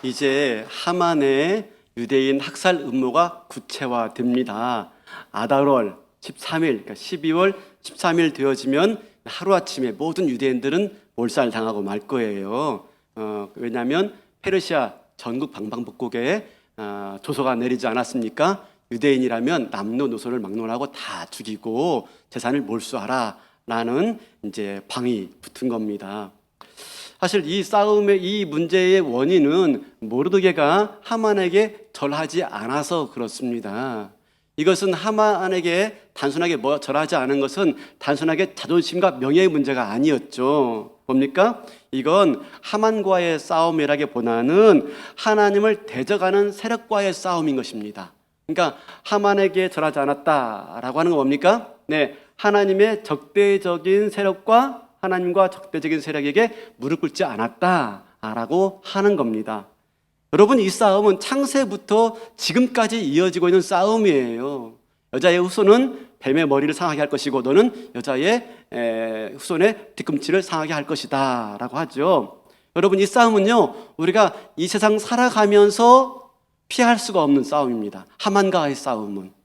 이제 하만의 유대인 학살 음모가 구체화됩니다. 아달월 13일, 그러니까 12월 13일 되어지면 하루아침에 모든 유대인들은 몰살당하고 말 거예요. 왜냐하면 페르시아 전국 방방곡곡에 조서가 내리지 않았습니까? 유대인이라면 남녀노소를 막론하고 다 죽이고 재산을 몰수하라 라는 이제 방이 붙은 겁니다. 사실 이 싸움의 이 문제의 원인은 모르드게가 하만에게 절하지 않아서 그렇습니다. 이것은 하만에게 단순하게 절하지 않은 것은 단순하게 자존심과 명예의 문제가 아니었죠. 뭡니까? 이건 하만과의 싸움이라기보다는 하나님을 대적하는 세력과의 싸움인 것입니다. 그러니까 하만에게 절하지 않았다라고 하는 건 뭡니까? 하나님의 적대적인 세력과 하나님과 적대적인 세력에게 무릎 꿇지 않았다라고 하는 겁니다. 여러분, 이 싸움은 창세부터 지금까지 이어지고 있는 싸움이에요. 여자의 후손은 뱀의 머리를 상하게 할 것이고 너는 여자의 후손의 뒤꿈치를 상하게 할 것이다 라고 하죠. 여러분, 이 싸움은요, 우리가 이 세상 살아가면서 피할 수가 없는 싸움입니다. 하만과의 싸움은.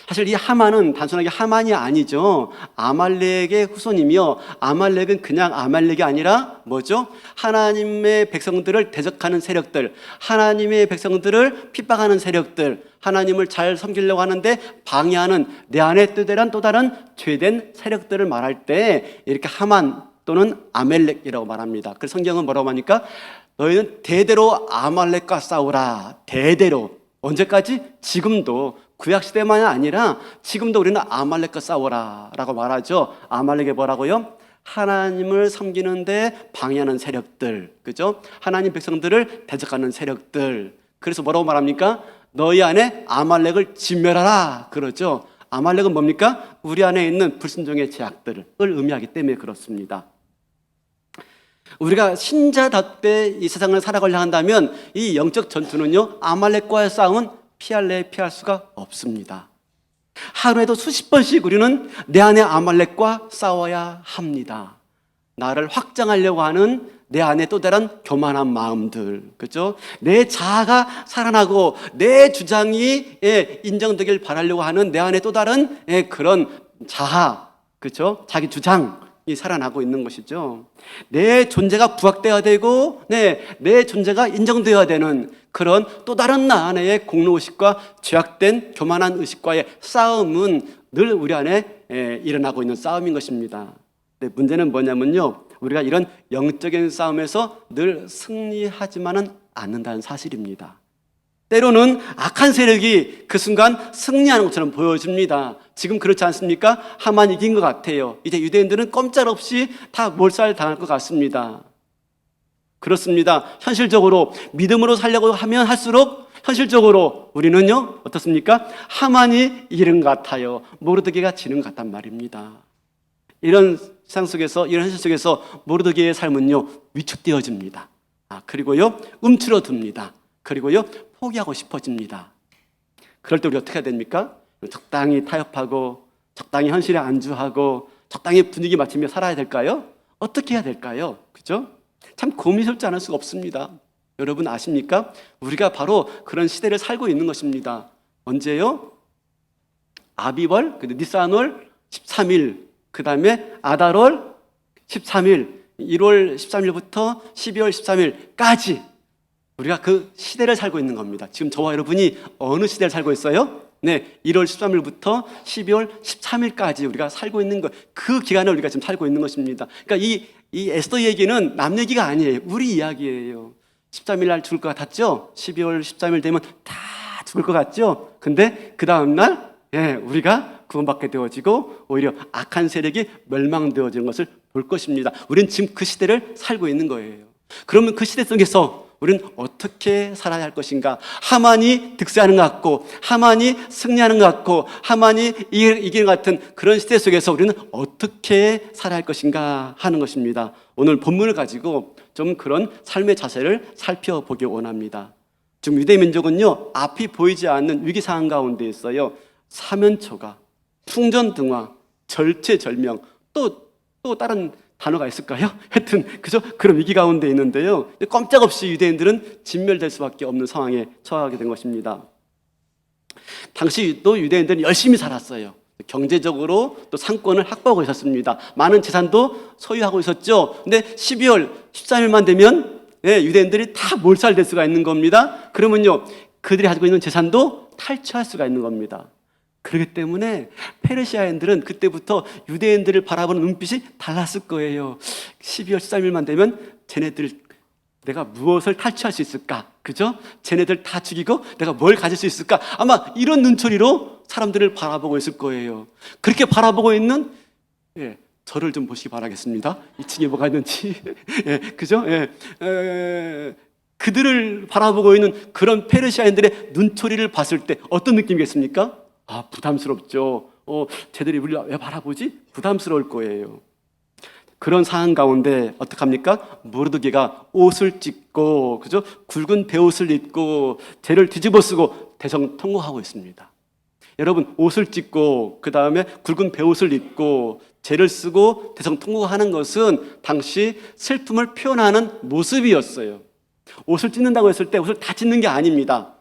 사실 이 하만은 단순하게 하만이 아니죠. 아말렉의 후손이며, 아말렉은 그냥 아말렉이 아니라 뭐죠? 하나님의 백성들을 대적하는 세력들, 하나님의 백성들을 핍박하는 세력들, 하나님을 잘 섬기려고 하는데 방해하는 내 안에 또 다른 죄된 세력들을 말할 때 이렇게 하만 또는 아멜렉이라고 말합니다. 그래서 성경은 뭐라고 하니까 너희는 대대로 아말렉과 싸우라. 대대로. 언제까지? 지금도. 구약시대만이 아니라 지금도 우리는 아말렉과 싸워라 라고 말하죠. 아말렉이 뭐라고요? 하나님을 섬기는데 방해하는 세력들, 그죠? 하나님 백성들을 대적하는 세력들. 그래서 뭐라고 말합니까? 너희 안에 아말렉을 진멸하라 그러죠. 아말렉은 뭡니까? 우리 안에 있는 불순종의 죄악들을 의미하기 때문에 그렇습니다. 우리가 신자답게 이 세상을 살아가려 한다면 이 영적 전투는요, 아말렉과의 싸움은 피할 수가 없습니다. 하루에도 수십 번씩 우리는 내 안에 아말렉과 싸워야 합니다. 나를 확장하려고 하는 내 안에 또 다른 교만한 마음들, 그죠? 내 자아가 살아나고 내 주장이 인정되길 바라려고 하는 내 안에 또 다른 그런 자아, 그죠? 자기 주장이 살아나고 있는 것이죠. 내 존재가 부각되어야 되고, 내 존재가 인정되어야 되는 그런 또 다른 나 안의 공로의식과 죄악된 교만한 의식과의 싸움은 늘 우리 안에 일어나고 있는 싸움인 것입니다. 근데 문제는 뭐냐면요, 우리가 이런 영적인 싸움에서 늘 승리하지만은 않는다는 사실입니다. 때로는 악한 세력이 그 순간 승리하는 것처럼 보여집니다. 지금 그렇지 않습니까? 하만 이긴 것 같아요. 이제 유대인들은 꼼짝없이 다 몰살당할 것 같습니다. 그렇습니다. 현실적으로 믿음으로 살려고 하면 할수록 현실적으로 우리는요, 어떻습니까? 하만이 이긴 것 같아요. 모르드게가 지는 것 같단 말입니다. 이런 세상 속에서, 이런 현실 속에서 모르드게의 삶은요, 위축되어집니다. 그리고요, 움츠러듭니다. 그리고요, 포기하고 싶어집니다. 그럴 때 우리 어떻게 해야 됩니까? 적당히 타협하고 적당히 현실에 안주하고 적당히 분위기 맞추며 살아야 될까요? 어떻게 해야 될까요? 그죠? 참 고민스럽지 않을 수가 없습니다. 여러분 아십니까? 우리가 바로 그런 시대를 살고 있는 것입니다. 언제요? 아비월, 니산월 13일, 그 다음에 아달월 13일, 1월 13일부터 12월 13일까지 우리가 그 시대를 살고 있는 겁니다. 지금 저와 여러분이 어느 시대를 살고 있어요? 1월 13일부터 12월 13일까지 우리가 살고 있는 것, 그 기간을 우리가 지금 살고 있는 것입니다. 그러니까 이 에스더 얘기는 남 얘기가 아니에요. 우리 이야기예요. 13일 날 죽을 것 같았죠? 12월 13일 되면 다 죽을 것 같죠? 근데 그 다음 날 우리가 구원받게 되어지고 오히려 악한 세력이 멸망되어지는 것을 볼 것입니다. 우리는 지금 그 시대를 살고 있는 거예요. 그러면 그 시대 속에서 우리는 어떻게 살아야 할 것인가? 하만이 득세하는 것 같고, 하만이 승리하는 것 같고, 하만이 이기는 것 같은 그런 시대 속에서 우리는 어떻게 살아야 할 것인가 하는 것입니다. 오늘 본문을 가지고 좀 그런 삶의 자세를 살펴보기 원합니다. 지금 유대 민족은요, 앞이 보이지 않는 위기 상황 가운데 있어요. 사면초가, 풍전등화, 절체절명, 또 다른 단어가 있을까요? 하여튼 그죠? 그런 위기 가운데 있는데요. 꼼짝없이 유대인들은 진멸될 수밖에 없는 상황에 처하게 된 것입니다. 당시도 유대인들은 열심히 살았어요. 경제적으로 또 상권을 확보하고 있었습니다. 많은 재산도 소유하고 있었죠. 근데 12월 13일만 되면 유대인들이 다 몰살될 수가 있는 겁니다. 그러면요, 그들이 가지고 있는 재산도 탈취할 수가 있는 겁니다. 그렇기 때문에 페르시아인들은 그때부터 유대인들을 바라보는 눈빛이 달랐을 거예요. 12월 13일만 되면 쟤네들 내가 무엇을 탈취할 수 있을까? 그죠? 쟤네들 다 죽이고 내가 뭘 가질 수 있을까? 아마 이런 눈초리로 사람들을 바라보고 있을 거예요. 그렇게 바라보고 있는 저를 좀 보시기 바라겠습니다. 2층에 뭐가 있는지. 그죠? 그들을 바라보고 있는 그런 페르시아인들의 눈초리를 봤을 때 어떤 느낌이겠습니까? 아, 부담스럽죠. 쟤들이 우리를 왜 바라보지? 부담스러울 거예요. 그런 상황 가운데 어떡합니까? 모르드게가 옷을 찢고, 그죠? 굵은 베옷을 입고 쟤를 뒤집어 쓰고 대성통곡하고 있습니다. 여러분, 옷을 찢고 그 다음에 굵은 베옷을 입고 쟤를 쓰고 대성통곡하는 것은 당시 슬픔을 표현하는 모습이었어요. 옷을 찢는다고 했을 때 옷을 다 찢는 게 아닙니다.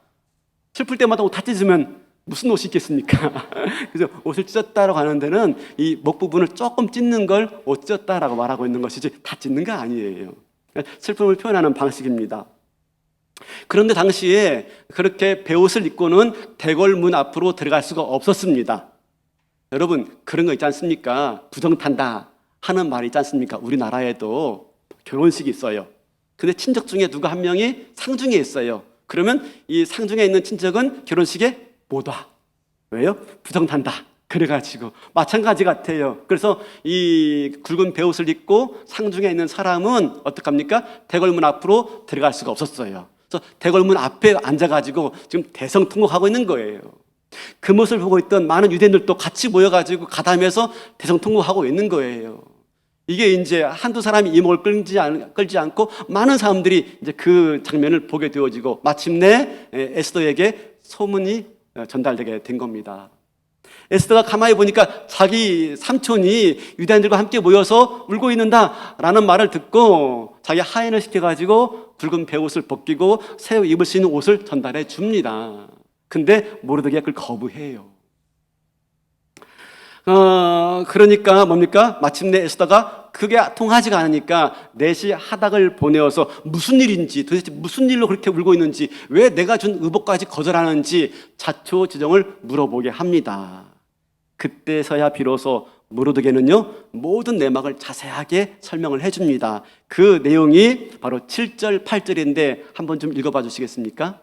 슬플 때마다 옷 다 찢으면 무슨 옷이 있겠습니까? 그래서 옷을 찢었다라고 하는 데는 이 목 부분을 조금 찢는 걸 옷 찢었다라고 말하고 있는 것이지 다 찢는 거 아니에요. 슬픔을 표현하는 방식입니다. 그런데 당시에 그렇게 베옷을 입고는 대궐문 앞으로 들어갈 수가 없었습니다. 여러분, 그런 거 있지 않습니까? 부정탄다 하는 말이 있지 않습니까? 우리나라에도 결혼식이 있어요. 근데 친척 중에 누가 한 명이 상중에 있어요. 그러면 이 상중에 있는 친척은 결혼식에 못 와. 왜요? 부정탄다. 그래가지고 마찬가지 같아요. 그래서 이 굵은 베옷을 입고 상중에 있는 사람은 어떡합니까? 대궐문 앞으로 들어갈 수가 없었어요. 그래서 대궐문 앞에 앉아가지고 지금 대성통곡하고 있는 거예요. 그 모습을 보고 있던 많은 유대인들도 같이 모여가지고 가담해서 대성통곡하고 있는 거예요. 이게 이제 한두 사람이 이목을 끌지 않고 많은 사람들이 이제 그 장면을 보게 되어지고 마침내 에스더에게 소문이 전달되게 된 겁니다. 에스더가 가만히 보니까 자기 삼촌이 유대인들과 함께 모여서 울고 있는다라는 말을 듣고 자기 하인을 시켜가지고 붉은 베옷을 벗기고 새 입을 수 있는 옷을 전달해 줍니다. 근데 모르드게가 그걸 거부해요. 그러니까 뭡니까? 마침내 에스더가 그게 통하지가 않으니까 넷이 하닥을 보내어서 무슨 일인지, 도대체 무슨 일로 그렇게 울고 있는지, 왜 내가 준 의복까지 거절하는지 자초지종을 물어보게 합니다. 그때서야 비로소 모르드게는요, 모든 내막을 자세하게 설명을 해줍니다. 그 내용이 바로 7절, 8절인데 한번 좀 읽어봐 주시겠습니까?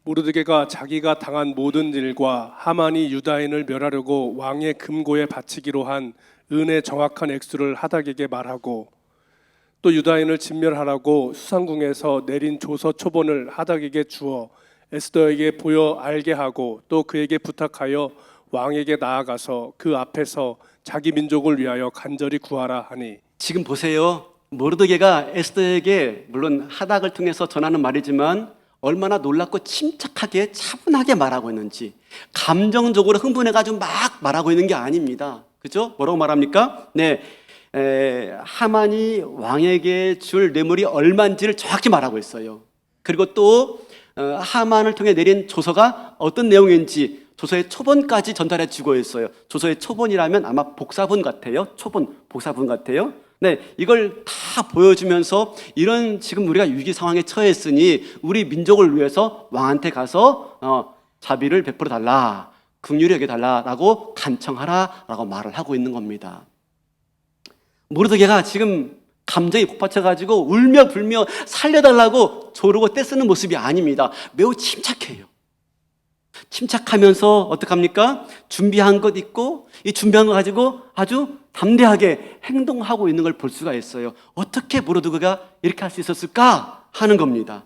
모르드게가 자기가 당한 모든 일과 하만이 유다인을 멸하려고 왕의 금고에 바치기로 한 은의 정확한 액수를 하닥에게 말하고, 또 유다인을 진멸하라고 수상궁에서 내린 조서 초본을 하닥에게 주어 에스더에게 보여 알게 하고, 또 그에게 부탁하여 왕에게 나아가서 그 앞에서 자기 민족을 위하여 간절히 구하라 하니. 지금 보세요. 모르드게가 에스더에게 물론 하닥을 통해서 전하는 말이지만 얼마나 놀랍고 침착하게 차분하게 말하고 있는지, 감정적으로 흥분해가지고 막 말하고 있는 게 아닙니다. 그죠? 뭐라고 말합니까? 하만이 왕에게 줄 뇌물이 얼마인지를 정확히 말하고 있어요. 그리고 또 하만을 통해 내린 조서가 어떤 내용인지 조서의 초본까지 전달해 주고 있어요. 조서의 초본이라면 아마 복사본 같아요. 초본, 복사본 같아요. 이걸 다 보여주면서 이런 지금 우리가 위기 상황에 처했으니 우리 민족을 위해서 왕한테 가서 자비를 베풀어 달라, 긍휼히 여겨 달라라고 간청하라라고 말을 하고 있는 겁니다. 모르드게가 지금 감정이 폭발쳐가지고 울며 불며 살려달라고 조르고 떼쓰는 모습이 아닙니다. 매우 침착해요. 침착하면서 어떡합니까? 준비한 것 있고 이 준비한 거 가지고 아주 담대하게 행동하고 있는 걸 볼 수가 있어요. 어떻게 모르드게가 이렇게 할 수 있었을까 하는 겁니다.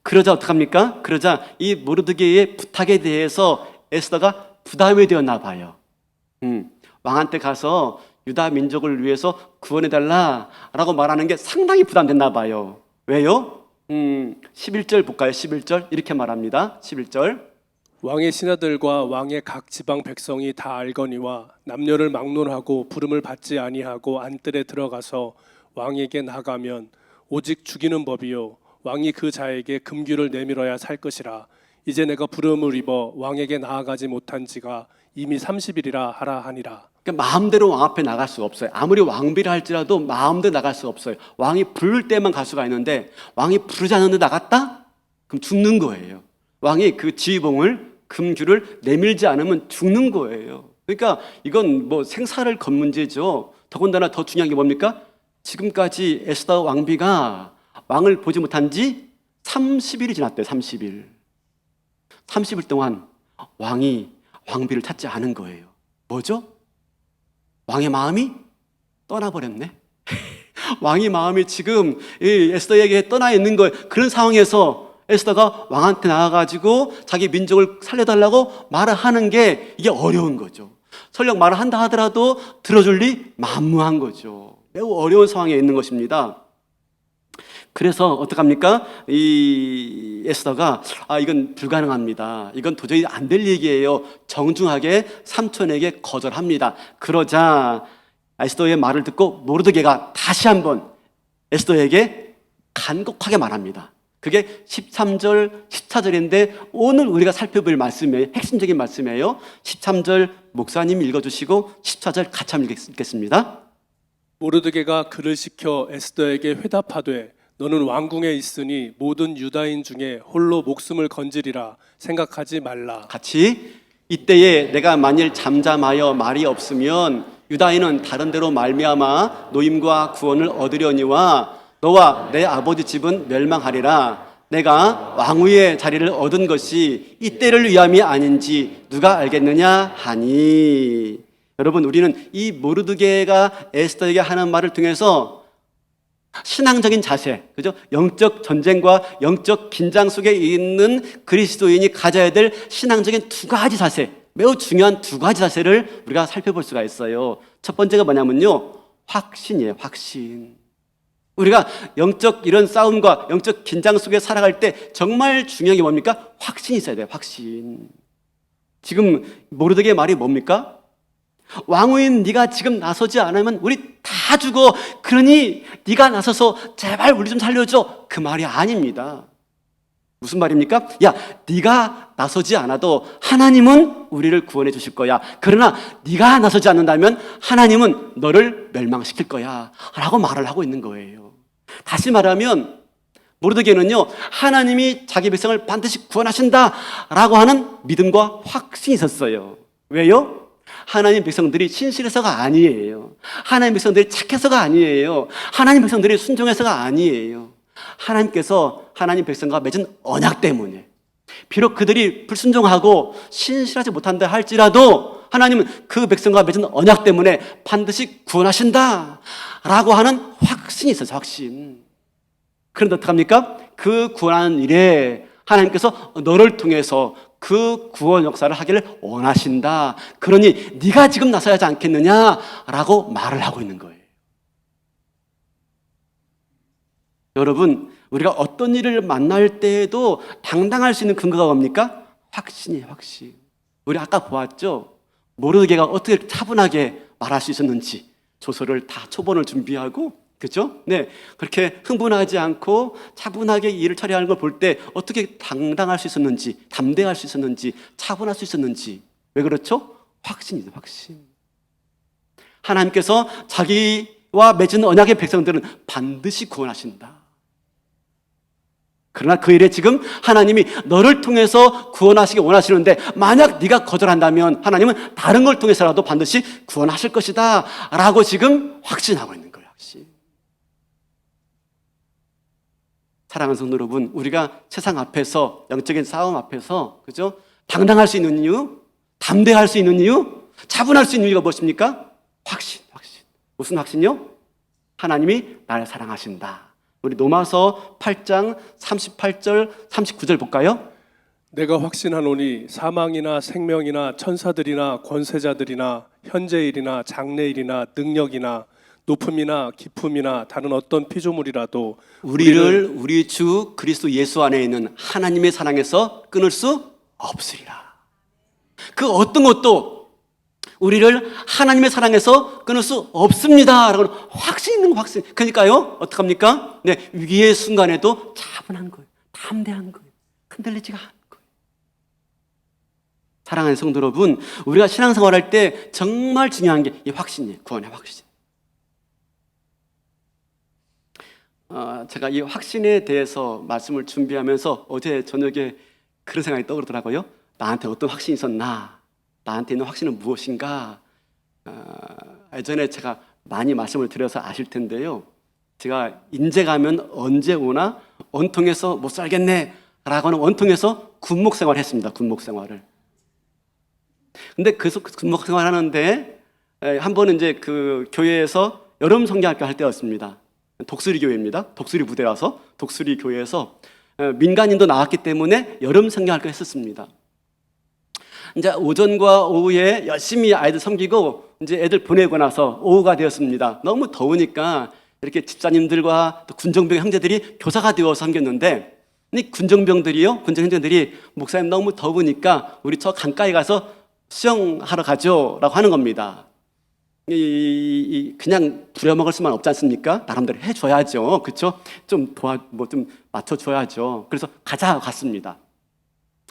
그러자 어떡합니까? 그러자 이 모르드게의 부탁에 대해서 에스더가 부담이 되었나 봐요. 왕한테 가서 유다 민족을 위해서 구원해달라라고 말하는 게 상당히 부담됐나 봐요. 왜요? 11절 볼까요? 11절 이렇게 말합니다. 11절 왕의 신하들과 왕의 각 지방 백성이 다 알거니와 남녀를 막론하고 부름을 받지 아니하고 안뜰에 들어가서 왕에게 나가면 오직 죽이는 법이요 왕이 그 자에게 금규를 내밀어야 살 것이라. 이제 내가 부름을 입어 왕에게 나아가지 못한 지가 이미 30일이라 하라 하니라. 그러니까 마음대로 왕 앞에 나갈 수가 없어요. 아무리 왕비라 할지라도 마음대로 나갈 수가 없어요. 왕이 부를 때만 갈 수가 있는데 왕이 부르지 않는데 나갔다? 그럼 죽는 거예요. 왕이 그 지휘봉을 금규를 내밀지 않으면 죽는 거예요. 그러니까 이건 뭐 생사를 건 문제죠. 더군다나 더 중요한 게 뭡니까? 지금까지 에스더 왕비가 왕을 보지 못한 지 30일이 지났대요. 30일. 30일 동안 왕이 왕비를 찾지 않은 거예요. 뭐죠? 왕의 마음이 떠나버렸네. 왕의 마음이 지금 에스더에게 떠나 있는 거예요. 그런 상황에서 에스더가 왕한테 나와가지고 자기 민족을 살려달라고 말을 하는 게 이게 어려운 거죠. 설령 말을 한다 하더라도 들어줄 리 만무한 거죠. 매우 어려운 상황에 있는 것입니다. 그래서 어떡합니까? 이 에스더가 이건 불가능합니다. 이건 도저히 안 될 얘기예요. 정중하게 삼촌에게 거절합니다. 그러자 에스더의 말을 듣고 모르드게가 다시 한번 에스더에게 간곡하게 말합니다. 그게 13절, 14절인데 오늘 우리가 살펴볼 말씀이에요. 핵심적인 말씀이에요. 13절 목사님 읽어주시고 14절 같이 한번 읽겠습니다. 모르드게가 그를 시켜 에스더에게 회답하되 너는 왕궁에 있으니 모든 유다인 중에 홀로 목숨을 건지리라 생각하지 말라. 같이 이때에 내가 만일 잠잠하여 말이 없으면 유다인은 다른 데로 말미암아 노임과 구원을 얻으려니와 너와 내 아버지 집은 멸망하리라. 내가 왕위의 자리를 얻은 것이 이때를 위함이 아닌지 누가 알겠느냐 하니. 여러분, 우리는 이 모르드게가 에스더에게 하는 말을 통해서 신앙적인 자세, 그죠? 영적 전쟁과 영적 긴장 속에 있는 그리스도인이 가져야 될 신앙적인 두 가지 자세, 매우 중요한 두 가지 자세를 우리가 살펴볼 수가 있어요. 첫 번째가 뭐냐면요, 확신이에요. 확신. 우리가 영적 이런 싸움과 영적 긴장 속에 살아갈 때 정말 중요한 게 뭡니까? 확신이 있어야 돼요. 확신. 지금 모르드게의 말이 뭡니까? 왕후인 네가 지금 나서지 않으면 우리 다 죽어. 그러니 네가 나서서 제발 우리 좀 살려줘. 그 말이 아닙니다. 무슨 말입니까? 야, 네가 나서지 않아도 하나님은 우리를 구원해 주실 거야. 그러나 네가 나서지 않는다면 하나님은 너를 멸망시킬 거야 라고 말을 하고 있는 거예요. 다시 말하면 모르드게는요, 하나님이 자기 백성을 반드시 구원하신다 라고 하는 믿음과 확신이 있었어요. 왜요? 하나님 백성들이 신실해서가 아니에요. 하나님 백성들이 착해서가 아니에요. 하나님 백성들이 순종해서가 아니에요. 하나님께서 하나님 백성과 맺은 언약 때문에, 비록 그들이 불순종하고 신실하지 못한다 할지라도 하나님은 그 백성과 맺은 언약 때문에 반드시 구원하신다 라고 하는 확신이 있어요. 확신. 그런데 어떡합니까? 그 구원하는 일에 하나님께서 너를 통해서 그 구원 역사를 하기를 원하신다. 그러니 네가 지금 나서야 하지 않겠느냐라고 말을 하고 있는 거예요. 여러분, 우리가 어떤 일을 만날 때에도 당당할 수 있는 근거가 뭡니까? 확신이에요. 확신. 우리 아까 보았죠? 모르드게가 어떻게 차분하게 말할 수 있었는지. 조서를 다 초본을 준비하고, 그죠? 네, 그렇게 흥분하지 않고 차분하게 일을 처리하는 걸 볼 때 어떻게 당당할 수 있었는지, 담대할 수 있었는지, 차분할 수 있었는지. 왜 그렇죠? 확신이죠. 확신. 하나님께서 자기와 맺은 언약의 백성들은 반드시 구원하신다. 그러나 그 일에 지금 하나님이 너를 통해서 구원하시기 원하시는데 만약 네가 거절한다면 하나님은 다른 걸 통해서라도 반드시 구원하실 것이다 라고 지금 확신하고 있는 거예요. 확신. 사랑하는 성도 여러분, 우리가 세상 앞에서, 영적인 싸움 앞에서, 그죠? 당당할 수 있는 이유, 담대할 수 있는 이유, 차분할 수 있는 이유가 무엇입니까? 확신, 확신. 무슨 확신이요? 하나님이 나를 사랑하신다. 우리 로마서 8장 38절, 39절 볼까요? 내가 확신하노니 사망이나 생명이나 천사들이나 권세자들이나 현재일이나 장래일이나 능력이나 높음이나 깊음이나 다른 어떤 피조물이라도 우리를 우리 주 그리스도 예수 안에 있는 하나님의 사랑에서 끊을 수 없으리라. 그 어떤 것도 우리를 하나님의 사랑에서 끊을 수 없습니다. 라고 확신 있는 거, 확신. 그러니까요, 어떡합니까? 네, 위기의 순간에도 차분한 거예요. 담대한 거예요. 흔들리지가 않은 거예요. 사랑하는 성도 여러분, 우리가 신앙생활 할 때 정말 중요한 게 이 확신이에요. 구원의 확신. 제가 이 확신에 대해서 말씀을 준비하면서 어제 저녁에 그런 생각이 떠오르더라고요. 나한테 어떤 확신이 있었나? 나한테 있는 확신은 무엇인가? 예전에 제가 많이 말씀을 드려서 아실 텐데요. 제가 인제 가면 언제 오나 원통해서 못 살겠네 라고 하는 원통해서 군목 생활을 했습니다. 군목 생활을. 근데 그 군목 생활 하는데 한 번은 이제 그 교회에서 여름 성경학교 할 때였습니다. 독수리 교회입니다. 독수리 부대라서 독수리 교회에서 민간인도 나왔기 때문에 여름 성경학교 했었습니다. 이제 오전과 오후에 열심히 아이들 섬기고 이제 애들 보내고 나서 오후가 되었습니다. 너무 더우니까 이렇게 집사님들과 또 군정병 형제들이 교사가 되어 섬겼는데 이 군정병들이요, 군정 형제들이 목사님 너무 더우니까 우리 저 강가에 가서 수영하러 가죠라고 하는 겁니다. 그냥 부려먹을 수만 없지 않습니까? 나름대로 해줘야죠, 그렇죠? 좀 맞춰줘야죠. 그래서 가자 갔습니다.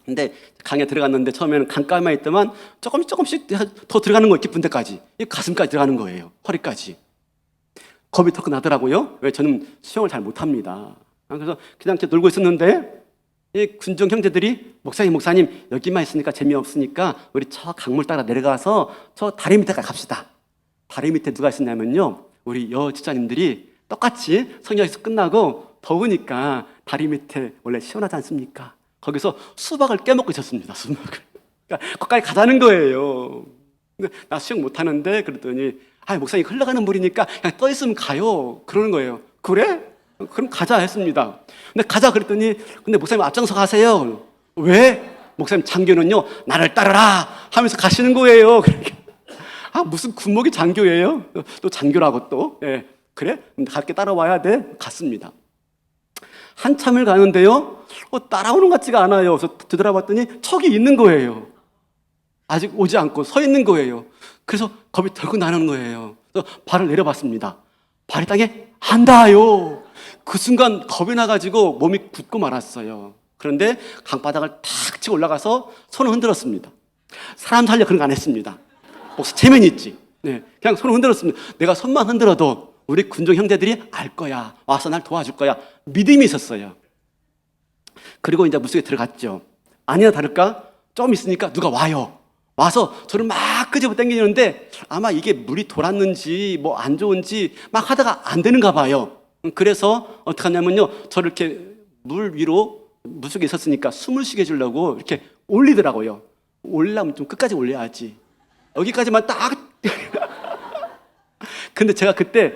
근데 강에 들어갔는데 처음에는 강가에만 있더만 조금씩 더 들어가는 거 깊은 데까지, 가슴까지 들어가는 거예요. 허리까지. 겁이 턱 나더라고요. 왜? 저는 수영을 잘 못합니다. 그래서 그냥 놀고 있었는데 이 군정 형제들이 목사님 여기만 있으니까 재미없으니까 우리 저 강물 따라 내려가서 저 다리 밑에까지 갑시다. 다리 밑에 누가 있었냐면요, 우리 여지자님들이 똑같이 성경에서 끝나고 더우니까 다리 밑에 원래 시원하지 않습니까? 거기서 수박을 깨먹고 있었습니다. 수박을. 그러니까 거기까지 가자는 거예요. 근데 나 수영 못하는데 그랬더니 목사님 흘러가는 물이니까 그냥 떠 있으면 가요. 그러는 거예요. 그래? 그럼 가자 했습니다. 근데 가자 그랬더니 근데 목사님 앞장서 가세요. 왜? 목사님 장교는요 나를 따르라 하면서 가시는 거예요. 무슨 군목이 장교예요? 또 장교라고 또. 예. 그래? 갈게 따라와야 돼? 갔습니다. 한참을 가는데요, 따라오는 것 같지가 않아요. 그래서 뒤돌아봤더니 척이 있는 거예요. 아직 오지 않고 서 있는 거예요. 그래서 겁이 덜컥 나는 거예요. 그래서 발을 내려봤습니다. 발이 땅에 안 닿아요. 그 순간 겁이 나가지고 몸이 굳고 말았어요. 그런데 강바닥을 탁 치고 올라가서 손을 흔들었습니다. 사람 살려 그런 거 안 했습니다. 혹시 체면이 있지? 네, 그냥 손을 흔들었습니다. 내가 손만 흔들어도 우리 군종 형제들이 알 거야. 와서 날 도와줄 거야. 믿음이 있었어요. 그리고 이제 물속에 들어갔죠. 아니나 다를까 좀 있으니까 누가 와요. 와서 저를 막 끄집어 당기는데 아마 이게 물이 돌았는지 뭐 안 좋은지 막 하다가 안 되는가 봐요. 그래서 어떻게 하냐면요, 저를 이렇게 물 위로 물속에 있었으니까 숨을 쉬게 해주려고 이렇게 올리더라고요. 올리려면 좀 끝까지 올려야지. 여기까지만 딱. 근데 제가 그때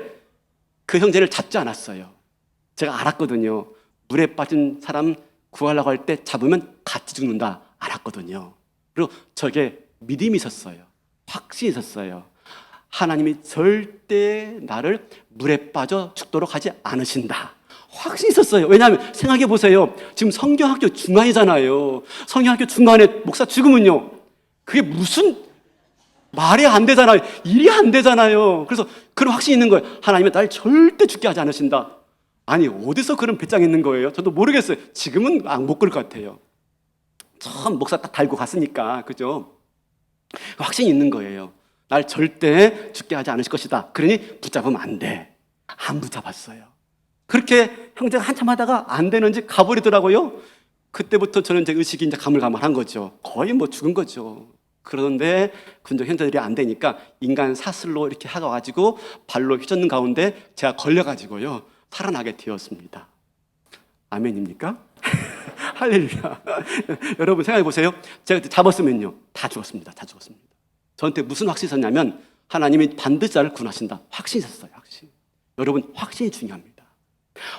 그 형제를 잡지 않았어요. 제가 알았거든요. 물에 빠진 사람 구하려고 할 때 잡으면 같이 죽는다 알았거든요. 그리고 저게 믿음이 있었어요. 확신이 있었어요. 하나님이 절대 나를 물에 빠져 죽도록 하지 않으신다. 확신이 있었어요. 왜냐하면 생각해 보세요. 지금 성경학교 중간이잖아요. 성경학교 중간에 목사 죽으면요, 그게 무슨 말이 안 되잖아요. 일이 안 되잖아요. 그래서 그런 확신이 있는 거예요. 하나님은 날 절대 죽게 하지 않으신다. 아니 어디서 그런 배짱이 있는 거예요? 저도 모르겠어요. 지금은 못 그럴 것 같아요. 처음 목사 딱 달고 갔으니까, 그죠? 확신이 있는 거예요. 날 절대 죽게 하지 않으실 것이다. 그러니 붙잡으면 안 돼. 안 붙잡았어요. 그렇게 형제가 한참 하다가 안 되는지 가버리더라고요. 그때부터 저는 이제 의식이 이제 가물가물한 거죠. 거의 뭐 죽은 거죠. 그런데 군정 형제들이 안 되니까 인간 사슬로 이렇게 하가지고 발로 휘젓는 가운데 제가 걸려가지고요 살아나게 되었습니다. 아멘입니까? 할렐루야. 여러분 생각해 보세요. 제가 그때 잡았으면요 다 죽었습니다. 다 죽었습니다. 저한테 무슨 확신이 있었냐면 하나님이 반드시 나를 구원하신다. 확신이 있었어요. 확신. 여러분 확신이 중요합니다.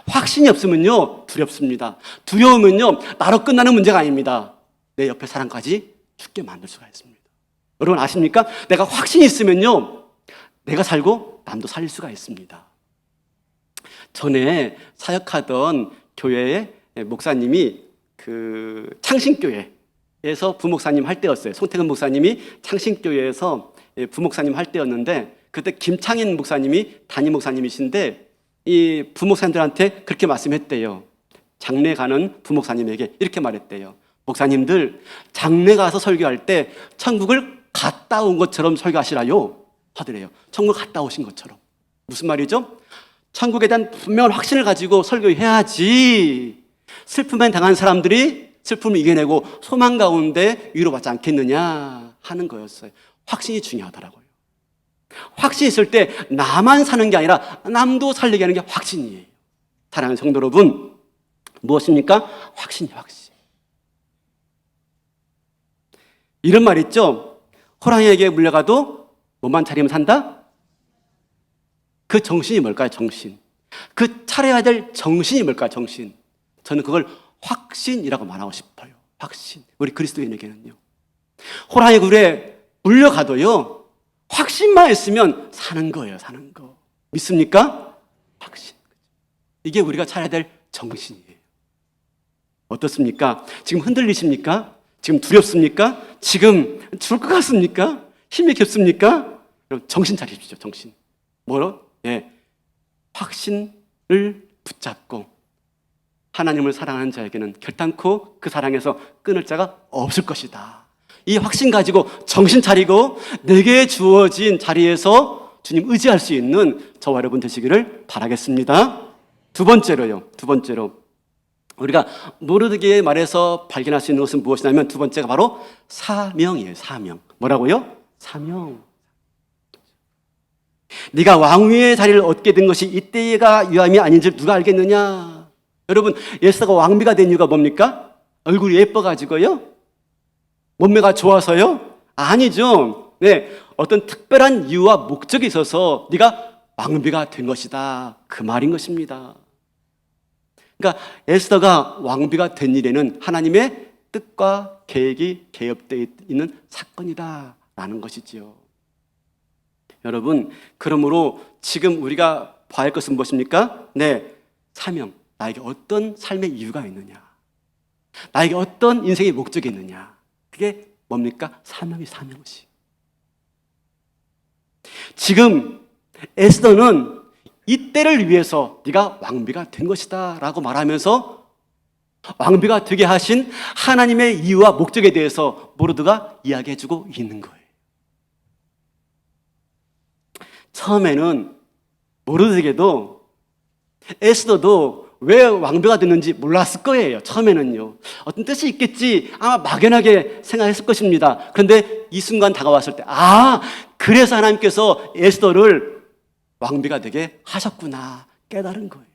확신이 없으면요 두렵습니다. 두려우면요 나로 끝나는 문제가 아닙니다. 내 옆에 사람까지 죽게 만들 수가 있습니다. 여러분 아십니까? 내가 확신이 있으면요 내가 살고 남도 살릴 수가 있습니다. 전에 사역하던 교회의 목사님이 그 창신교회에 에서 부목사님 할 때였어요. 송태근 목사님이 창신교회에서 부목사님 할 때였는데, 그때 김창인 목사님이 담임 목사님이신데 이 부목사님들한테 그렇게 말씀했대요. 장례 가는 부목사님에게 이렇게 말했대요. 목사님들, 장례 가서 설교할 때 천국을 갔다 온 것처럼 설교하시라요 하더래요. 천국 갔다 오신 것처럼. 무슨 말이죠? 천국에 대한 분명한 확신을 가지고 설교해야지 슬픔에 당한 사람들이 슬픔을 이겨내고 소망 가운데 위로받지 않겠느냐 하는 거였어요. 확신이 중요하더라고요. 확신이 있을 때 나만 사는 게 아니라 남도 살리게 하는 게 확신이에요. 사랑하는 성도 여러분, 무엇입니까? 확신이에요, 확신. 이런 말 있죠? 호랑이에게 물려가도 몸만 차리면 산다? 그 정신이 뭘까요? 정신. 그 차려야 될 정신이 뭘까요? 정신. 저는 그걸 확신이라고 말하고 싶어요. 확신. 우리 그리스도인에게는요. 호랑이 굴에 물려가도요, 확신만 있으면 사는 거예요, 사는 거. 믿습니까? 확신. 이게 우리가 차려야 될 정신이에요. 어떻습니까? 지금 흔들리십니까? 지금 두렵습니까? 지금 죽을 것 같습니까? 힘이 겹습니까? 여러분, 정신 차리십시오, 정신. 뭐로? 예. 확신을 붙잡고 하나님을 사랑하는 자에게는 결단코 그 사랑에서 끊을 자가 없을 것이다. 이 확신 가지고 정신 차리고 내게 주어진 자리에서 주님 의지할 수 있는 저와 여러분 되시기를 바라겠습니다. 두 번째로 우리가 모르드게의 말에서 발견할 수 있는 것은 무엇이냐면 두 번째가 바로 사명이에요. 사명. 뭐라고요? 사명. 네가 왕위의 자리를 얻게 된 것이 이때가 유함이 아닌지 누가 알겠느냐? 여러분, 에스더가 왕비가 된 이유가 뭡니까? 얼굴이 예뻐가지고요? 몸매가 좋아서요? 아니죠. 네, 어떤 특별한 이유와 목적이 있어서 네가 왕비가 된 것이다. 그 말인 것입니다. 그러니까 에스더가 왕비가 된 일에는 하나님의 뜻과 계획이 개입되어 있는 사건이다라는 것이지요. 여러분, 그러므로 지금 우리가 봐야 할 것은 무엇입니까? 네, 사명. 나에게 어떤 삶의 이유가 있느냐? 나에게 어떤 인생의 목적이 있느냐? 그게 뭡니까? 사명이지. 지금 에스더는 이 때를 위해서 네가 왕비가 된 것이다 라고 말하면서 왕비가 되게 하신 하나님의 이유와 목적에 대해서 모르드가 이야기해주고 있는 거예요. 처음에는 모르드게도 에스더도 왜 왕비가 됐는지 몰랐을 거예요. 처음에는요. 어떤 뜻이 있겠지 아마 막연하게 생각했을 것입니다. 그런데 이 순간 다가왔을 때 그래서 하나님께서 에스더를 왕비가 되게 하셨구나 깨달은 거예요.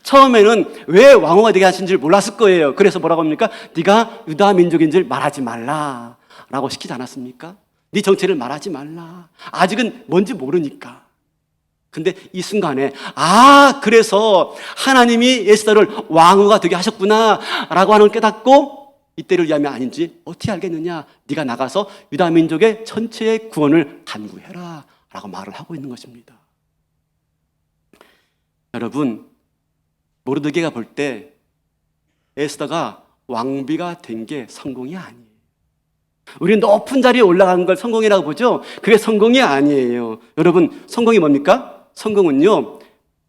처음에는 왜 왕후가 되게 하신 줄 몰랐을 거예요. 그래서 뭐라고 합니까? 네가 유다 민족인 줄 말하지 말라 라고 시키지 않았습니까? 네 정체를 말하지 말라. 아직은 뭔지 모르니까. 근데 이 순간에 그래서 하나님이 에스더를 왕후가 되게 하셨구나 라고 하는 걸 깨닫고 이때를 위함이 아닌지 어떻게 알겠느냐? 네가 나가서 유다 민족의 전체의 구원을 간구해라 라고 말을 하고 있는 것입니다. 여러분, 모르드게가 볼 때 에스더가 왕비가 된 게 성공이 아니에요. 우리는 높은 자리에 올라간 걸 성공이라고 보죠. 그게 성공이 아니에요. 여러분, 성공이 뭡니까? 성공은요,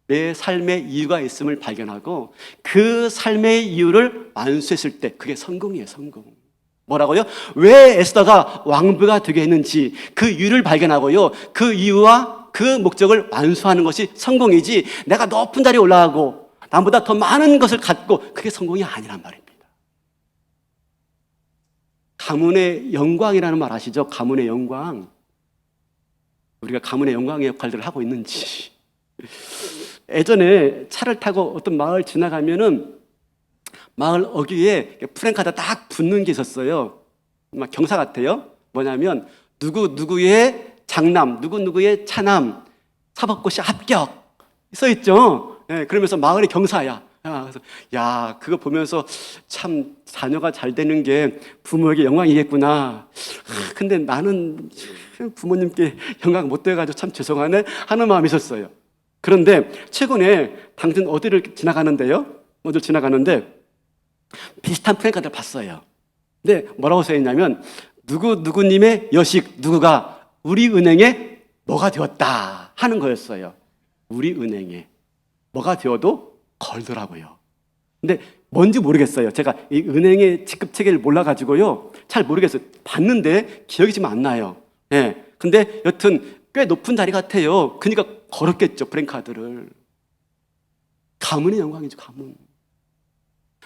내 삶의 이유가 있음을 발견하고 그 삶의 이유를 완수했을 때 그게 성공이에요. 성공. 뭐라고요? 왜 에스더가 왕비가 되게 했는지 그 이유를 발견하고요, 그 이유와 그 목적을 완수하는 것이 성공이지, 내가 높은 자리에 올라가고 남보다 더 많은 것을 갖고 그게 성공이 아니란 말입니다. 가문의 영광이라는 말 아시죠? 가문의 영광. 우리가 가문의 영광의 역할들을 하고 있는지. 예전에 차를 타고 어떤 마을 지나가면은 마을 어귀에 프랭카드 딱 붙는 게 있었어요. 막 경사 같아요. 뭐냐면 누구누구의 장남, 누구누구의 차남, 사법고시 합격 써 있죠. 네, 그러면서 마을의 경사야. 그래서 그거 보면서 참 자녀가 잘 되는 게 부모에게 영광이겠구나. 근데 나는 부모님께 영광 못 돼가지고 참 죄송하네 하는 마음이 있었어요. 그런데 최근에 당신 어디를 지나가는데요? 비슷한 프랭카드를 봤어요. 네, 뭐라고 써 있냐면 누구님의 여식 누구가 우리 은행에 뭐가 되었다 하는 거였어요. 우리 은행에 뭐가 되어도 걸더라고요. 근데 뭔지 모르겠어요. 제가 이 은행의 직급 체계를 몰라가지고요. 잘 모르겠어요. 봤는데 기억이 좀 안 나요. 네. 근데 여튼 꽤 높은 자리 같아요. 그러니까 걸었겠죠. 브랜카드를. 가문의 영광이죠. 가문.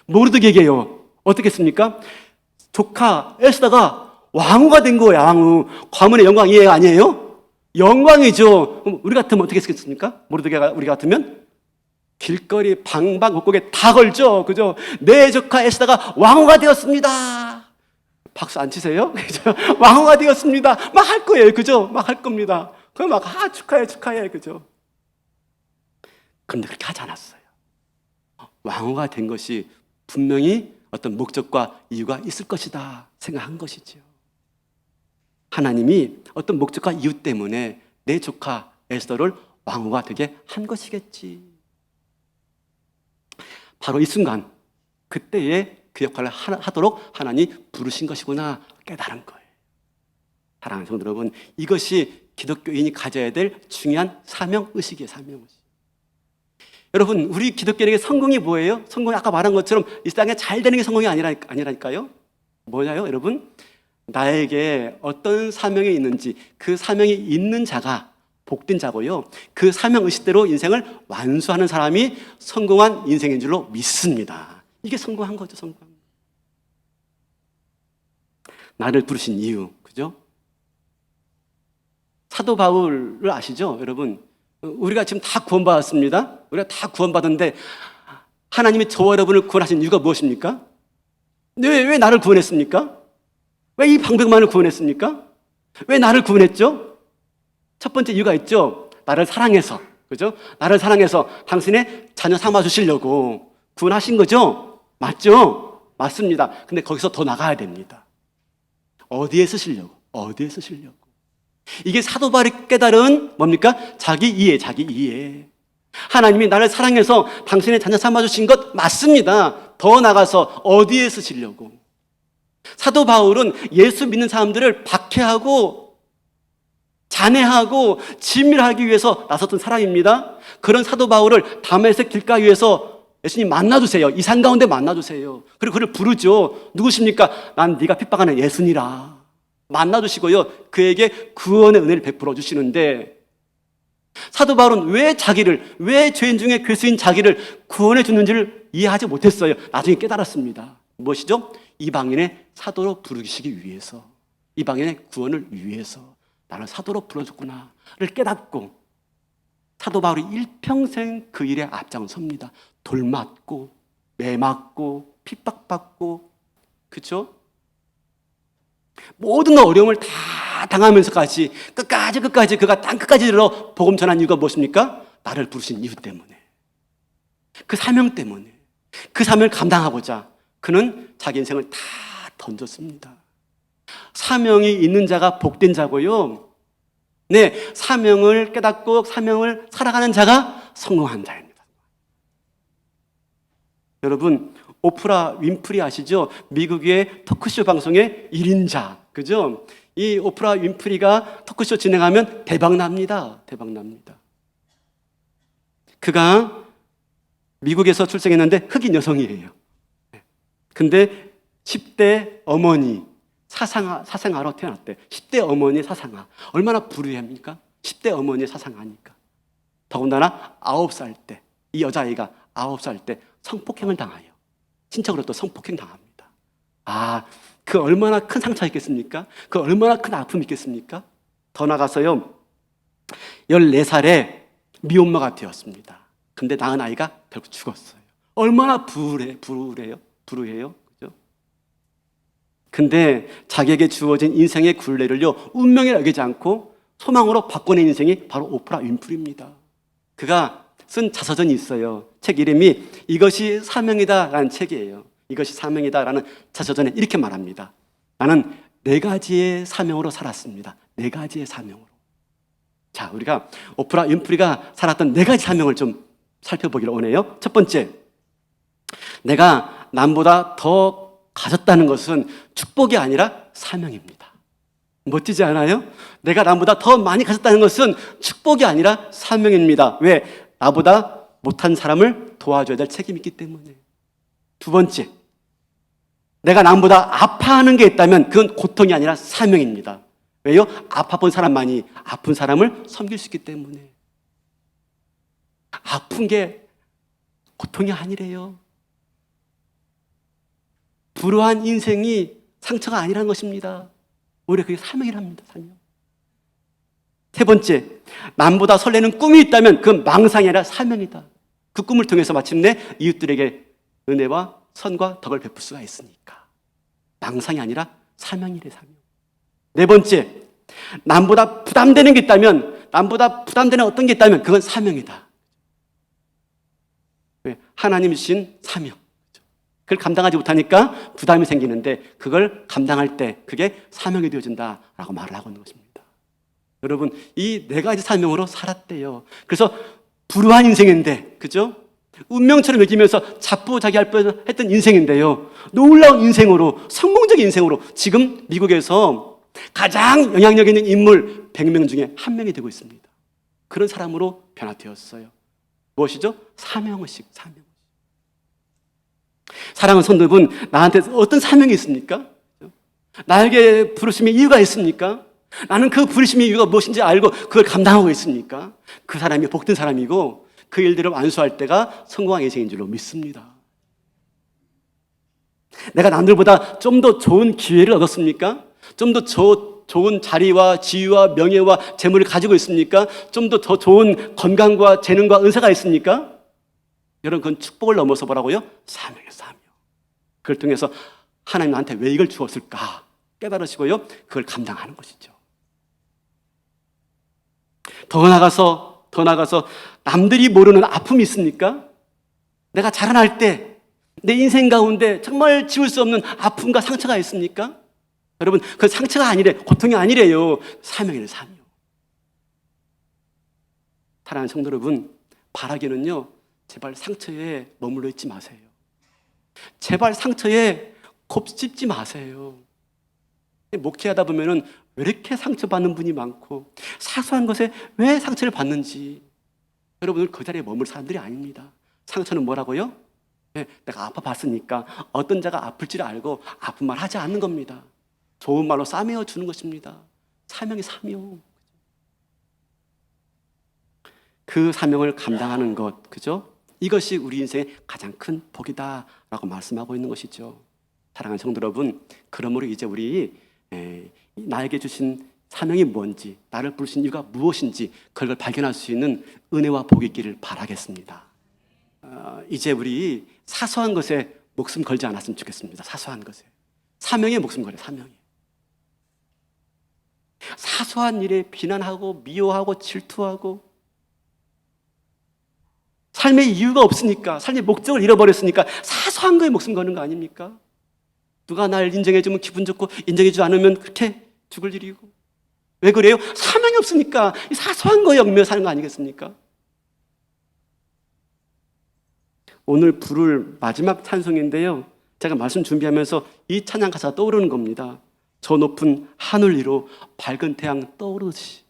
모르드게게요. 어떻게 했습니까? 조카 에스더가 왕후가 된 거예요. 왕후. 가문의 영광이에요? 아니에요? 영광이죠. 그럼 우리 같으면 어떻게 했겠습니까? 모르드게가 우리 같으면 길거리 방방곡곡에 다 걸죠. 그죠? 내 조카 에스더가 왕후가 되었습니다. 박수 안 치세요? 그죠? 왕후가 되었습니다. 막 할 거예요. 그죠? 막 할 겁니다. 그럼 막 축하해 축하해. 그죠? 그런데 그렇게 하지 않았어요. 왕후가 된 것이 분명히 어떤 목적과 이유가 있을 것이다 생각한 것이죠. 하나님이 어떤 목적과 이유 때문에 내 조카 에스더를 왕후가 되게 한 것이겠지. 바로 이 순간 그때에 그 역할을 하도록 하나님 부르신 것이구나 깨달은 거예요. 사랑하는 성도 여러분, 이것이 기독교인이 가져야 될 중요한 사명의식이에요. 사명의식. 여러분, 우리 기독교인에게 성공이 뭐예요? 성공이 아까 말한 것처럼 이 땅에 잘 되는 게 성공이 아니라니까요. 뭐냐요, 여러분? 나에게 어떤 사명이 있는지 그 사명이 있는 자가 복된 자고요. 그 사명의식대로 인생을 완수하는 사람이 성공한 인생인 줄로 믿습니다. 이게 성공한 거죠, 성공. 나를 부르신 이유, 그죠? 사도 바울을 아시죠, 여러분? 우리가 지금 다 구원받았습니다. 우리가 다 구원받았는데 하나님이 저와 여러분을 구원하신 이유가 무엇입니까? 왜 나를 구원했습니까? 왜 이 방백만을 구원했습니까? 왜 나를 구원했죠? 첫 번째 이유가 있죠. 나를 사랑해서, 그죠? 나를 사랑해서 당신의 자녀 삼아 주시려고 구원하신 거죠? 맞죠? 맞습니다. 근데 거기서 더 나가야 됩니다. 어디에 쓰시려고? 어디에 쓰시려고? 이게 사도 바울이 깨달은 뭡니까? 자기 이해. 하나님이 나를 사랑해서 당신의 자녀 삼아 주신 것 맞습니다. 더 나가서 어디에 쓰시려고? 사도 바울은 예수 믿는 사람들을 박해하고 잔해하고 진멸하기 위해서 나섰던 사람입니다. 그런 사도 바울을 다메섹 길가에서 예수님 만나주세요. 이 산 가운데 만나주세요. 그리고 그를 부르죠. 누구십니까? 난 네가 핍박하는 예수니라. 만나주시고요. 그에게 구원의 은혜를 베풀어 주시는데 사도 바울은 왜 죄인 중에 괴수인 자기를 구원해 주는지를 이해하지 못했어요. 나중에 깨달았습니다. 무엇이죠? 이방인의 사도로 부르시기 위해서, 이방인의 구원을 위해서 나를 사도로 불러줬구나를 깨닫고 사도 바울이 일평생 그 일에 앞장섭니다. 돌 맞고 매 맞고 핍박받고, 그렇죠? 모든 어려움을 다 당하면서까지 끝까지 그가 땅 끝까지 이르러 복음 전한 이유가 무엇입니까? 나를 부르신 이유 때문에, 그 사명 때문에, 그 사명을 감당하고자 그는 자기 인생을 다 던졌습니다. 사명이 있는 자가 복된 자고요. 네, 사명을 깨닫고 사명을 살아가는 자가 성공한 자입니다. 여러분, 오프라 윈프리 아시죠? 미국의 토크쇼 방송의 1인자, 그죠? 이 오프라 윈프리가 토크쇼 진행하면 대박납니다. 대박납니다. 그가 미국에서 출생했는데 흑인 여성이에요. 근데 10대 어머니, 사상아로 태어났대. 10대 어머니 사상아. 얼마나 불우합니까? 10대 어머니 사상아니까. 더군다나 9살 때, 이 여자아이가 9살 때 성폭행을 당하여 친척으로 또 성폭행 당합니다. 그 얼마나 큰 상처였겠습니까? 그 얼마나 큰 아픔이 있겠습니까? 더 나가서요, 14살에 미혼모가 되었습니다. 근데 낳은 아이가 결국 죽었어요. 얼마나 불우해요? 그죠? 근데 자기에게 주어진 인생의 굴레를요, 운명이라 여기지 않고 소망으로 바꿔낸 인생이 바로 오프라 윈프리입니다. 그가 쓴 자서전이 있어요. 책 이름이 이것이 사명이다라는 책이에요. 이것이 사명이다라는 자서전에 이렇게 말합니다. 나는 4가지의 사명으로 살았습니다. 4가지의 사명으로. 자, 우리가 오프라 윈프리가 살았던 4가지 사명을 좀 살펴보기를 원해요. 첫 번째, 내가 남보다 더 가졌다는 것은 축복이 아니라 사명입니다. 멋지지 않아요? 내가 남보다 더 많이 가졌다는 것은 축복이 아니라 사명입니다. 왜? 나보다 못한 사람을 도와줘야 될 책임이 있기 때문에. 두 번째, 내가 남보다 아파하는 게 있다면 그건 고통이 아니라 사명입니다. 왜요? 아파본 사람만이 아픈 사람을 섬길 수 있기 때문에. 아픈 게 고통이 아니래요. 불우한 인생이 상처가 아니라는 것입니다. 오히려 그게 사명이랍니다. 사명. 세 번째, 남보다 설레는 꿈이 있다면 그건 망상이 아니라 사명이다. 그 꿈을 통해서 마침내 이웃들에게 은혜와 선과 덕을 베풀 수가 있으니까. 망상이 아니라 사명이래, 사명. 네 번째, 남보다 부담되는 게 있다면, 남보다 부담되는 어떤 게 있다면 그건 사명이다. 왜? 하나님 주신 사명. 그걸 감당하지 못하니까 부담이 생기는데 그걸 감당할 때 그게 사명이 되어진다라고 말을 하고 있는 것입니다. 여러분, 이 네 가지 사명으로 살았대요. 그래서 불우한 인생인데, 그죠? 운명처럼 여기면서 자포자기할 뻔했던 인생인데요. 놀라운 인생으로, 성공적인 인생으로 지금 미국에서 가장 영향력 있는 인물 100명 중에 한 명이 되고 있습니다. 그런 사람으로 변화되었어요. 무엇이죠? 사명의식, 사명. 사랑하는 성도분, 나한테 어떤 사명이 있습니까? 나에게 부르심의 이유가 있습니까? 나는 그 부르심의 이유가 무엇인지 알고 그걸 감당하고 있습니까? 그 사람이 복된 사람이고 그 일들을 완수할 때가 성공한 인생인 줄로 믿습니다. 내가 남들보다 좀 더 좋은 기회를 얻었습니까? 좀 더 좋은 자리와 지위와 명예와 재물을 가지고 있습니까? 좀 더 좋은 건강과 재능과 은사가 있습니까? 여러분, 그건 축복을 넘어서 뭐라고요? 사명이에요, 사명. 그걸 통해서 하나님 나한테 왜 이걸 주었을까 깨달으시고요, 그걸 감당하는 것이죠. 더 나가서 남들이 모르는 아픔이 있습니까? 내가 자라날 때 내 인생 가운데 정말 지울 수 없는 아픔과 상처가 있습니까? 여러분, 그 상처가 아니래, 고통이 아니래요. 사명이래요, 사명. 사랑하는 성도 여러분, 바라기는요, 제발 상처에 머물러 있지 마세요. 제발 상처에 곱씹지 마세요. 목회하다 보면은 왜 이렇게 상처받는 분이 많고 사소한 것에 왜 상처를 받는지, 여러분은 그 자리에 머물 사람들이 아닙니다. 상처는 뭐라고요? 네, 내가 아파봤으니까 어떤 자가 아플지를 알고 아픈 말 하지 않는 겁니다. 좋은 말로 싸매어 주는 것입니다. 사명이 사명. 그 사명을 감당하는 것, 그죠? 이것이 우리 인생의 가장 큰 복이다라고 말씀하고 있는 것이죠. 사랑하는 성도 여러분, 그러므로 이제 우리 나에게 주신 사명이 뭔지, 나를 부르신 이유가 무엇인지 그걸 발견할 수 있는 은혜와 복이 있기를 바라겠습니다. 이제 우리 사소한 것에 목숨 걸지 않았으면 좋겠습니다. 사소한 것에. 사명에 목숨 걸어요, 사명에. 사소한 일에 비난하고 미워하고 질투하고 삶의 이유가 없으니까, 삶의 목적을 잃어버렸으니까 사소한 거에 목숨 거는 거 아닙니까? 누가 날 인정해주면 기분 좋고 인정해주지 않으면 그렇게 죽을 일이고. 왜 그래요? 사명이 없으니까 이 사소한 거에 얽매여 사는 거 아니겠습니까? 오늘 부를 마지막 찬송인데요, 제가 말씀 준비하면서 이 찬양 가사가 떠오르는 겁니다. 저 높은 하늘 위로 밝은 태양 떠오르듯이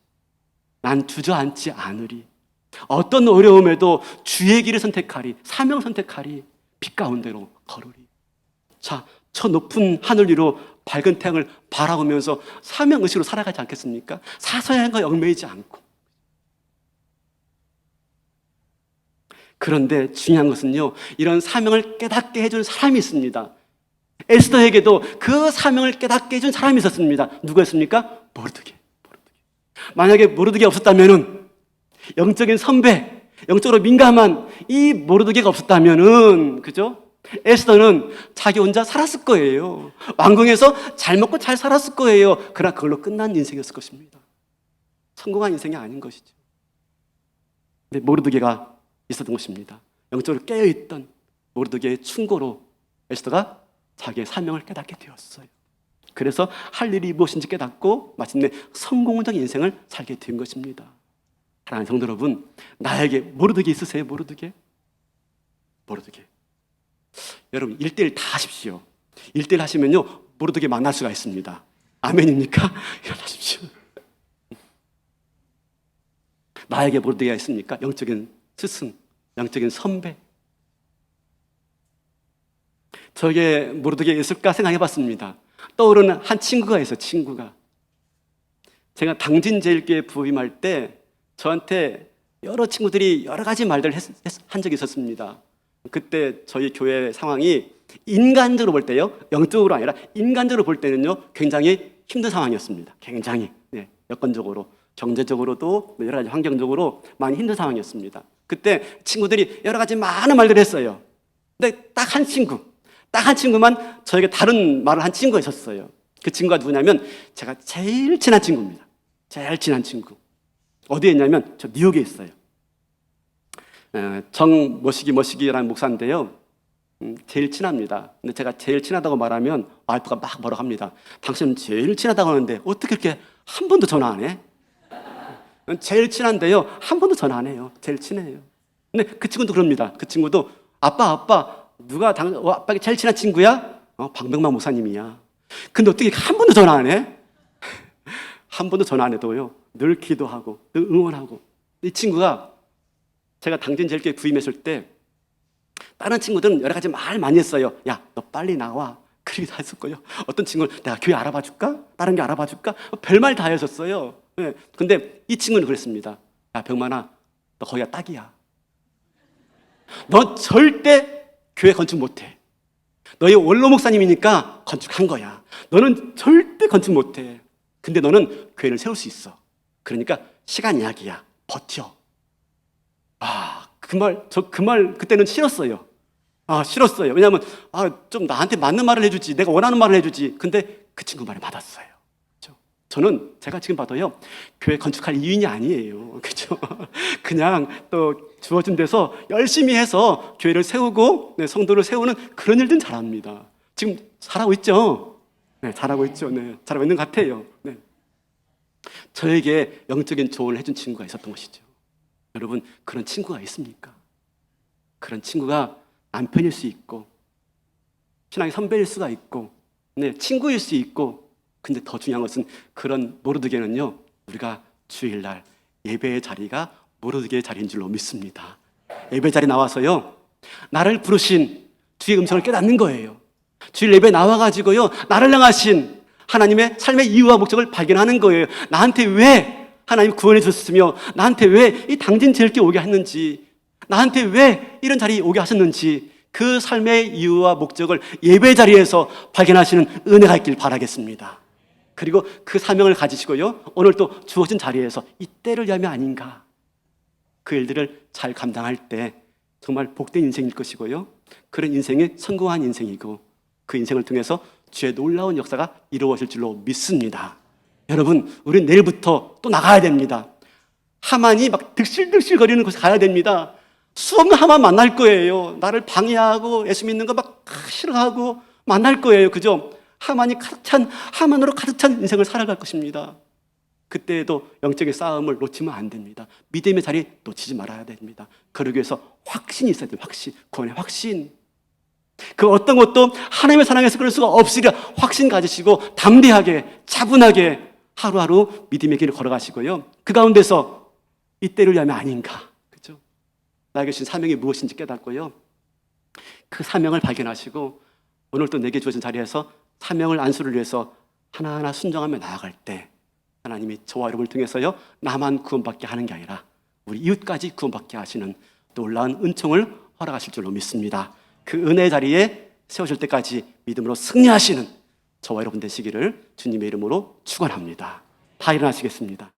난 주저앉지 않으리. 어떤 어려움에도 주의 길을 선택하리. 사명 선택하리. 빛 가운데로 걸으리. 자, 저 높은 하늘 위로 밝은 태양을 바라보면서 사명의식으로 살아가지 않겠습니까? 사소한 거에 얽매이지 않고. 그런데 중요한 것은요, 이런 사명을 깨닫게 해준 사람이 있습니다. 에스더에게도 그 사명을 깨닫게 해준 사람이 있었습니다. 누구였습니까? 모르드게. 만약에 모르드게 없었다면은, 영적인 선배, 영적으로 민감한 이 모르드게가 없었다면은, 그죠? 에스더는 자기 혼자 살았을 거예요. 왕궁에서 잘 먹고 잘 살았을 거예요. 그러나 그걸로 끝난 인생이었을 것입니다. 성공한 인생이 아닌 것이죠. 근데 모르드게가 있었던 것입니다. 영적으로 깨어있던 모르드게의 충고로 에스더가 자기의 사명을 깨닫게 되었어요. 그래서 할 일이 무엇인지 깨닫고 마침내 성공적인 인생을 살게 된 것입니다. 사랑하는 성도 여러분, 나에게 모르드게 있으세요? 모르드게? 여러분 1대1 다 하십시오. 1대1 하시면요 모르드게 만날 수가 있습니다. 아멘입니까? 일어나십시오. 나에게 모르드게가 있습니까? 영적인 스승, 영적인 선배. 저에게 모르드게가 있을까 생각해봤습니다. 떠오르는 한 친구가 있어요. 친구가. 제가 당진제일교회 부임할 때 저한테 여러 친구들이 여러 가지 말들을 한 적이 있었습니다. 그때 저희 교회 상황이 인간적으로 볼 때요, 영적으로 아니라 인간적으로 볼 때는요 굉장히 힘든 상황이었습니다. 굉장히 여건적으로, 경제적으로도 여러 가지 환경적으로 많이 힘든 상황이었습니다. 그때 친구들이 여러 가지 많은 말들을 했어요. 근데 딱 한 친구만 저에게 다른 말을 한 친구가 있었어요. 그 친구가 누구냐면 제가 제일 친한 친구입니다. 제일 친한 친구. 어디에 있냐면 저 뉴욕에 있어요. 정머시기라는 목사인데요. 제일 친합니다. 근데 제가 제일 친하다고 말하면 와이프가 막 뭐라고 합니다. 당신은 제일 친하다고 하는데 어떻게 그렇게 한 번도 전화 안 해? 제일 친한데요 한 번도 전화 안 해요. 제일 친해요. 근데 그 친구도 그럽니다. 그 친구도 아빠 누가 아빠가 제일 친한 친구야? 박명만 목사님이야. 근데 어떻게 한 번도 전화 안 해? 한 번도 전화 안 해도요 늘 기도하고 늘 응원하고. 이 친구가 제가 당진제일교회 부임했을 때 다른 친구들은 여러 가지 말 많이 했어요. 야, 너 빨리 나와. 그러기도 했었고요. 어떤 친구는 내가 교회 알아봐 줄까? 다른 게 알아봐 줄까? 별말 다 하셨어요. 근데 이 친구는 그랬습니다. 야, 병만아, 너 거기가 딱이야. 너 절대 교회 건축 못해. 너희 원로 목사님이니까 건축한 거야. 너는 절대 건축 못해. 근데 너는 교회를 세울 수 있어. 그러니까 시간 약이야. 버텨. 그 말 그때는 싫었어요. 싫었어요. 왜냐하면 좀 나한테 맞는 말을 해주지, 내가 원하는 말을 해주지. 근데 그 친구 말에 받았어요. 그렇죠? 저는 제가 지금 봐도요 교회 건축할 이유인이 아니에요. 그렇죠? 그냥 또 주어진 데서 열심히 해서 교회를 세우고 성도를 세우는 그런 일들은 잘합니다. 지금 잘하고 있죠? 네, 잘하고 있죠. 네, 잘하고 있는 것 같아요. 네. 저에게 영적인 조언을 해준 친구가 있었던 것이죠. 여러분, 그런 친구가 있습니까? 그런 친구가 남편일 수 있고 신앙의 선배일 수가 있고 친구일 수 있고, 근데 더 중요한 것은 그런 모르드게는요 우리가 주일날 예배의 자리가 모르드게의 자리인 줄로 믿습니다. 예배 자리 나와서요 나를 부르신 주의 음성을 깨닫는 거예요. 주일 예배 나와가지고요 나를 향하신 하나님의 삶의 이유와 목적을 발견하는 거예요. 나한테 왜 하나님 구원해 주셨으며 나한테 왜 이 당진제일교회 오게 했는지, 나한테 왜 이런 자리에 오게 하셨는지, 그 삶의 이유와 목적을 예배 자리에서 발견하시는 은혜가 있길 바라겠습니다. 그리고 그 사명을 가지시고요 오늘 또 주어진 자리에서 이 때를 위함이 아닌가, 그 일들을 잘 감당할 때 정말 복된 인생일 것이고요 그런 인생이 성공한 인생이고 그 인생을 통해서 주의 놀라운 역사가 이루어질 줄로 믿습니다. 여러분, 우리는 내일부터 또 나가야 됩니다. 하만이 막 득실득실거리는 곳에 가야 됩니다. 수없는 하만 만날 거예요. 나를 방해하고 예수 믿는 거 막 싫어하고 만날 거예요. 그죠? 하만으로 가득 찬 인생을 살아갈 것입니다. 그때에도 영적인 싸움을 놓치면 안 됩니다. 믿음의 자리 놓치지 말아야 됩니다. 그러기 위해서 확신이 있어야 돼요. 확신, 구원의 확신. 그 어떤 것도 하나님의 사랑에서 끊을 수가 없으리라 확신 가지시고 담대하게 차분하게 하루하루 믿음의 길을 걸어가시고요 그 가운데서 이 때를 위하면 아닌가, 그렇죠? 나에게 주신 사명이 무엇인지 깨닫고요 그 사명을 발견하시고 오늘 또 내게 주어진 자리에서 사명을 안수를 위해서 하나하나 순종하며 나아갈 때 하나님이 저와 여러분을 통해서요 나만 구원받게 하는 게 아니라 우리 이웃까지 구원받게 하시는 놀라운 은총을 허락하실 줄로 믿습니다. 그 은혜의 자리에 세우실 때까지 믿음으로 승리하시는 저와 여러분 되시기를 주님의 이름으로 축원합니다. 다 일어나시겠습니다.